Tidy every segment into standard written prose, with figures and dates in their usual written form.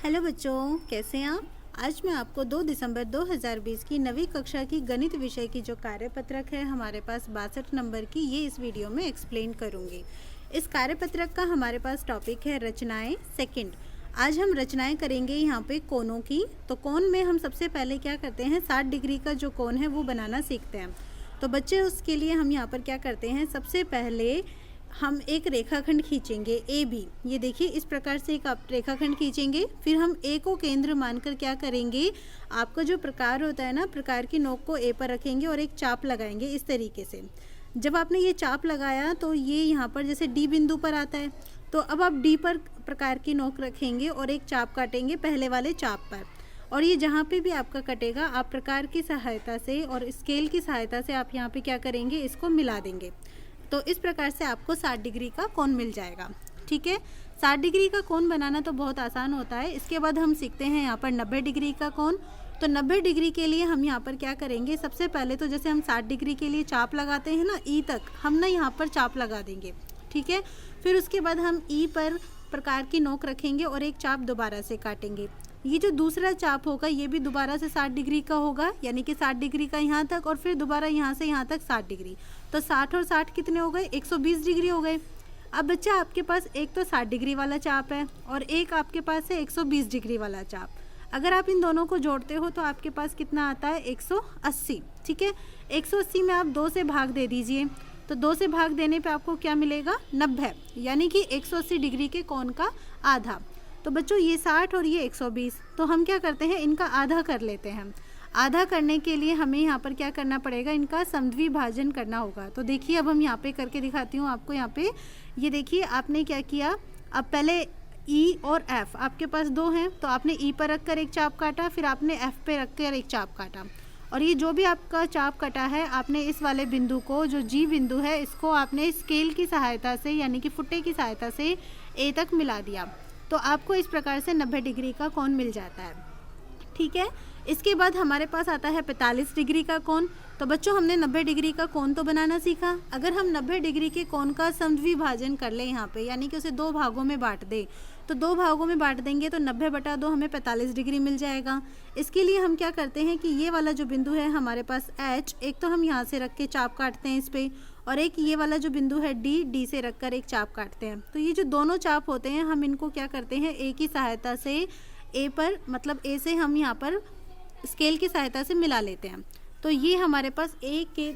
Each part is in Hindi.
हेलो बच्चों, कैसे हैं आप। आज मैं आपको 2 दिसंबर 2020 की नवीं कक्षा की गणित विषय की जो कार्यपत्रक है हमारे पास 62 नंबर की, ये इस वीडियो में एक्सप्लेन करूंगी। इस कार्यपत्रक का हमारे पास टॉपिक है रचनाएं सेकंड। आज हम रचनाएं करेंगे यहाँ पे कोनों की। तो कोन में हम सबसे पहले क्या करते हैं, 60 डिग्री का जो कोन है वो बनाना सीखते हैं। तो बच्चे उसके लिए हम यहाँ पर क्या करते हैं, सबसे पहले हम एक रेखाखंड खींचेंगे ए बी। ये देखिए इस प्रकार से एक आप रेखाखंड खींचेंगे। फिर हम ए को केंद्र मानकर क्या करेंगे, आपका जो प्रकार होता है ना, प्रकार की नोक को ए पर रखेंगे और एक चाप लगाएंगे इस तरीके से। जब आपने ये चाप लगाया तो ये यहाँ पर जैसे डी बिंदु पर आता है, तो अब आप डी पर प्रकार की नोक रखेंगे और एक चाप काटेंगे पहले वाले चाप पर। और ये जहाँ पे भी आपका कटेगा आप प्रकार की सहायता से और स्केल की सहायता से आप यहाँ पे क्या करेंगे, इसको मिला देंगे। तो इस प्रकार से आपको 60 डिग्री का कोण मिल जाएगा। ठीक है, 60 डिग्री का कोण बनाना तो बहुत आसान होता है। इसके बाद हम सीखते हैं यहाँ पर 90 डिग्री का कोण। तो 90 डिग्री के लिए हम यहाँ पर क्या करेंगे, सबसे पहले तो जैसे हम 60 डिग्री के लिए चाप लगाते हैं ना ई तक, हम ना यहाँ पर चाप लगा देंगे। ठीक है, फिर उसके बाद हम ई पर प्रकार की नोक रखेंगे और एक चाप दोबारा से काटेंगे। ये जो दूसरा चाप होगा ये भी दोबारा से 60 डिग्री का होगा, यानी कि 60 डिग्री का यहाँ तक और फिर दोबारा यहाँ से यहाँ तक 60 डिग्री। तो 60 और 60 कितने हो गए, 120 डिग्री हो गए। अब बच्चा आपके पास एक तो 60 डिग्री वाला चाप है और एक आपके पास है 120 डिग्री वाला चाप। अगर आप इन दोनों को जोड़ते हो तो आपके पास कितना आता है, 180। ठीक है, 180 में आप 2 से भाग दे दीजिए। तो 2 से भाग देने पे आपको क्या मिलेगा, 90, यानी कि 180 डिग्री के कोण का आधा। तो बच्चों ये 60 और ये 120, तो हम क्या करते हैं, इनका आधा कर लेते हैं। आधा करने के लिए हमें यहाँ पर क्या करना पड़ेगा, इनका समद्विभाजन करना होगा। तो देखिए अब हम यहाँ पे करके दिखाती हूँ आपको। यहाँ पे ये देखिए आपने क्या किया, अब पहले ई और एफ आपके पास 2 हैं, तो आपने ई पर रखकर एक चाप काटा, फिर आपने एफ पे रखकर एक चाप काटा। और ये जो भी आपका चाप कटा है आपने इस वाले बिंदु को, जो जी बिंदु है, इसको आपने स्केल की सहायता से यानी कि फुट्टे की सहायता से ए तक मिला दिया। तो आपको इस प्रकार से 90 डिग्री का कोण मिल जाता है। ठीक है, इसके बाद हमारे पास आता है 45 डिग्री का कोण। तो बच्चों हमने 90 डिग्री का कोण तो बनाना सीखा। अगर हम 90 डिग्री के कोण का समद्विभाजन कर लें यहाँ पे, यानी कि उसे 2 भागों में बांट दें, तो 2 भागों में बांट देंगे तो 90/2 हमें 45 डिग्री मिल जाएगा। इसके लिए हम क्या करते हैं कि ये वाला जो बिंदु है हमारे पास एच, एक तो हम यहाँ से रख के चाप काटते हैं इस पर, और एक ये वाला जो बिंदु है डी, डी से रखकर एक चाप काटते हैं। तो ये जो दोनों चाप होते हैं हम इनको क्या करते हैं, ए की सहायता से ए पर, मतलब ए से हम यहाँ पर स्केल की सहायता से मिला लेते हैं। तो ये हमारे पास ए के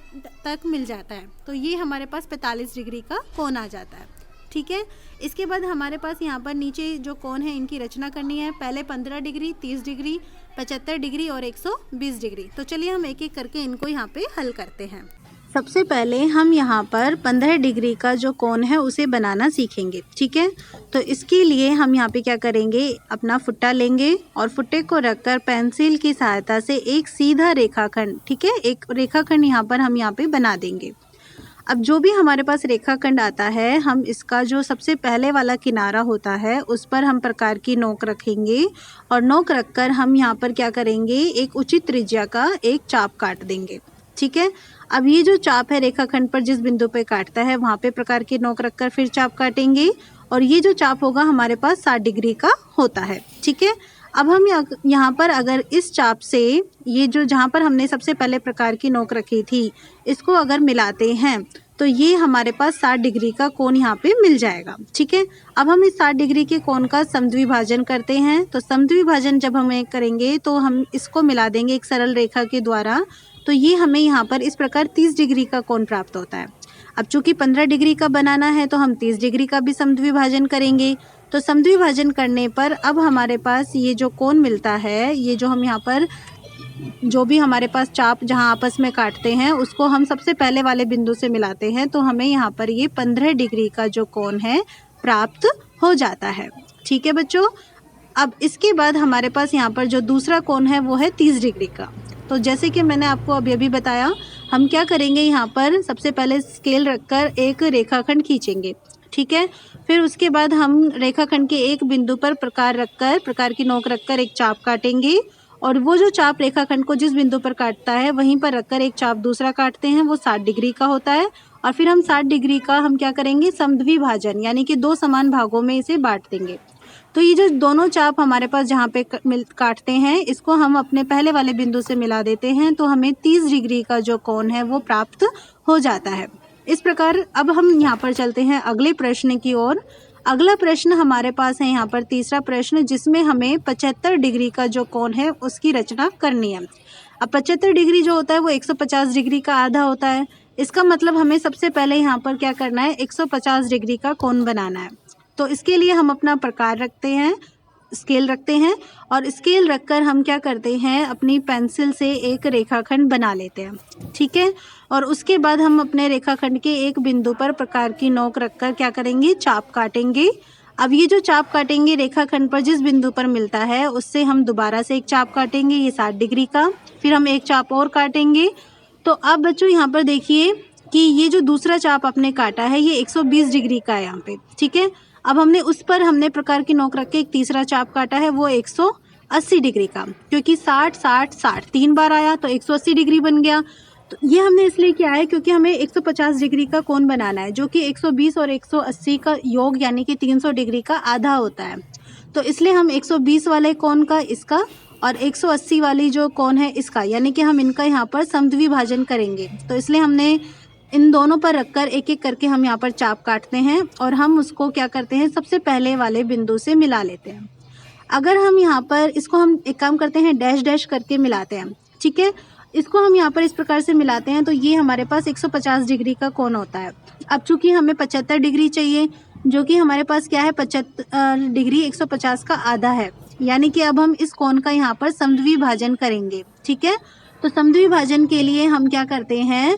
तक मिल जाता है। तो ये हमारे पास 45 डिग्री का कोण आ जाता है। ठीक है, इसके बाद हमारे पास यहाँ पर नीचे जो कोण है इनकी रचना करनी है। पहले 15 डिग्री, 30 डिग्री, 75 डिग्री और 120 डिग्री। तो चलिए हम एक एक करके इनको यहाँ पे हल करते हैं। सबसे पहले हम यहाँ पर 15 डिग्री का जो कोण है उसे बनाना सीखेंगे। ठीक है, तो इसके लिए हम यहाँ पे क्या करेंगे, अपना फुट्टा लेंगे और फुट्टे को रखकर पेंसिल की सहायता से एक सीधा रेखाखंड, ठीक है, एक रेखाखंड यहाँ पर हम यहाँ पे बना देंगे। अब जो भी हमारे पास रेखाखंड आता है हम इसका जो सबसे पहले वाला किनारा होता है उस पर हम प्रकार की नोक रखेंगे और नोक रखकर हम यहाँ पर क्या करेंगे, एक उचित त्रिज्या का एक चाप काट देंगे। ठीक है, अब ये जो चाप है रेखाखंड पर जिस बिंदु पे काटता है वहाँ पे प्रकार की नोक रखकर फिर चाप काटेंगे और ये जो चाप होगा हमारे पास 60 डिग्री का होता है। ठीक है, अब हम यहाँ पर अगर इस चाप से ये जो जहाँ पर हमने सबसे पहले प्रकार की नोक रखी थी इसको अगर मिलाते हैं तो ये हमारे पास 60 डिग्री का कोण यहाँ पे मिल जाएगा। ठीक है, अब हम इस 60 डिग्री के कोण का समद्विभाजन करते हैं। तो समद्विभाजन जब हमें करेंगे तो हम इसको मिला देंगे एक सरल रेखा के द्वारा। तो ये हमें यहाँ पर इस प्रकार 30 डिग्री का कोण प्राप्त होता है। अब चूंकि 15 डिग्री का बनाना है तो हम 30 डिग्री का भी समद्विभाजन करेंगे। तो समद्विभाजन करने पर अब हमारे पास ये जो कोण मिलता है, ये जो हम यहाँ पर जो भी हमारे पास चाप जहाँ आपस में काटते हैं उसको हम सबसे पहले वाले बिंदु से मिलाते हैं, तो हमें यहाँ पर ये 15 डिग्री का जो कोण है प्राप्त हो जाता है। ठीक है बच्चों, अब इसके बाद हमारे पास यहाँ पर जो दूसरा कोण है वो है 30 डिग्री का। तो जैसे कि मैंने आपको अभी बताया, हम क्या करेंगे, यहाँ पर सबसे पहले स्केल रखकर एक रेखाखंड खींचेंगे। ठीक है, फिर उसके बाद हम रेखाखंड के एक बिंदु पर प्रकार रखकर, प्रकार की नोक रखकर एक चाप काटेंगे और वो जो चाप रेखाखंड को जिस बिंदु पर काटता है वहीं पर रखकर एक चाप दूसरा काटते हैं, वो 60 डिग्री का होता है। और फिर हम 60 डिग्री का हम क्या करेंगे, समद्विभाजन यानी कि 2 समान भागों में इसे बांट देंगे। तो ये जो दोनों चाप हमारे पास जहाँ पे काटते हैं, इसको हम अपने पहले वाले बिंदु से मिला देते हैं, तो हमें 30 डिग्री का जो कोण है वो प्राप्त हो जाता है। इस प्रकार अब हम यहाँ पर चलते हैं अगले प्रश्न की ओर। अगला प्रश्न हमारे पास है यहाँ पर तीसरा प्रश्न, जिसमें हमें 75 डिग्री का जो कोण है उसकी रचना करनी है। अब 75 डिग्री जो होता है वो 150 डिग्री का आधा होता है। इसका मतलब हमें सबसे पहले यहाँ पर क्या करना है, 150 डिग्री का कोण बनाना है। तो इसके लिए हम अपना प्रकार रखते हैं, स्केल रखते हैं, और स्केल रखकर हम क्या करते हैं, अपनी पेंसिल से एक रेखाखंड बना लेते हैं। ठीक है, और उसके बाद हम अपने रेखाखंड के एक बिंदु पर प्रकार की नोक रखकर क्या करेंगे, चाप काटेंगे। अब ये जो चाप काटेंगे रेखाखंड पर जिस बिंदु पर मिलता है उससे हम दोबारा से एक चाप काटेंगे, ये 60 डिग्री का। फिर हम एक चाप और काटेंगे। तो अब बच्चों यहाँ पर देखिए कि ये जो दूसरा चाप आपने काटा है ये 120 डिग्री का है यहाँ पे। ठीक है, अब हमने प्रकार की नोक रख के एक तीसरा चाप काटा है, वो 180 डिग्री का, क्योंकि 60 60 60 3 बार आया तो 180 डिग्री बन गया। तो ये हमने इसलिए किया है क्योंकि हमें 150 डिग्री का कोण बनाना है, जो कि 120 और 180 का योग यानी कि 300 डिग्री का आधा होता है। तो इसलिए हम 120 वाले कोण का इसका और 180 वाली जो कोण है इसका, यानी कि हम इनका यहाँ पर समद्विभाजन करेंगे। तो इसलिए हमने इन दोनों पर रखकर एक एक करके हम यहाँ पर चाप काटते हैं, और हम उसको क्या करते हैं, सबसे पहले वाले बिंदु से मिला लेते हैं। अगर हम यहाँ पर इसको हम एक काम करते हैं, डैश डैश करके मिलाते हैं। ठीक है, इसको हम यहाँ पर इस प्रकार से मिलाते हैं, तो ये हमारे पास 150 डिग्री का कोण होता है। अब चूंकि हमें 75 डिग्री चाहिए, जो कि हमारे पास क्या है, 75 डिग्री 150 का आधा है, यानी कि अब हम इस कोण का यहाँ पर समद्विभाजन करेंगे। ठीक है, तो समद्विभाजन के लिए हम क्या करते हैं,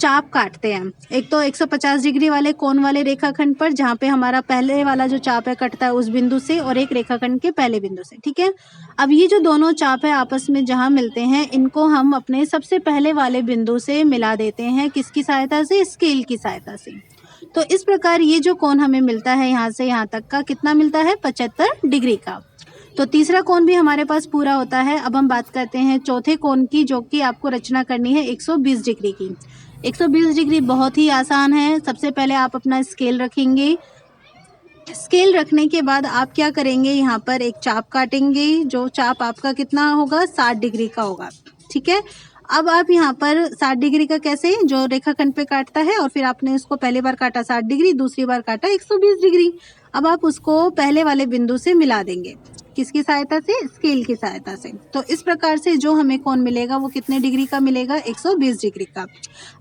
चाप काटते हैं। एक तो 150 डिग्री वाले कोण वाले रेखाखंड पर जहाँ पे हमारा पहले वाला जो चाप है कटता है उस बिंदु से, और एक रेखाखंड के पहले बिंदु से। ठीक है, अब ये जो दोनों चाप है आपस में जहाँ मिलते हैं, इनको हम अपने सबसे पहले वाले बिंदु से मिला देते हैं। किसकी सहायता से, स्केल की सहायता से। तो इस प्रकार ये जो कोण हमें मिलता है यहाँ से यहाँ तक का, कितना मिलता है, 75 डिग्री का। तो तीसरा कोण भी हमारे पास पूरा होता है। अब हम बात करते हैं चौथे कोण की, जो कि आपको रचना करनी है 120 डिग्री की। 120 डिग्री बहुत ही आसान है। सबसे पहले आप अपना स्केल रखेंगे। स्केल रखने के बाद आप क्या करेंगे, यहाँ पर एक चाप काटेंगे, जो चाप आपका कितना होगा, 60 डिग्री का होगा। ठीक है, अब आप यहाँ पर 60 डिग्री का कैसे, जो रेखाखंड पे काटता है, और फिर आपने उसको पहली बार काटा 60 डिग्री, दूसरी बार काटा 120 डिग्री। अब आप उसको पहले वाले बिंदु से मिला देंगे। किसकी सहायता से, स्केल की सहायता से। तो इस प्रकार से जो हमें कोण मिलेगा वो कितने डिग्री का मिलेगा, 120 डिग्री का।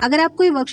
अगर आपको ये वर्कशीट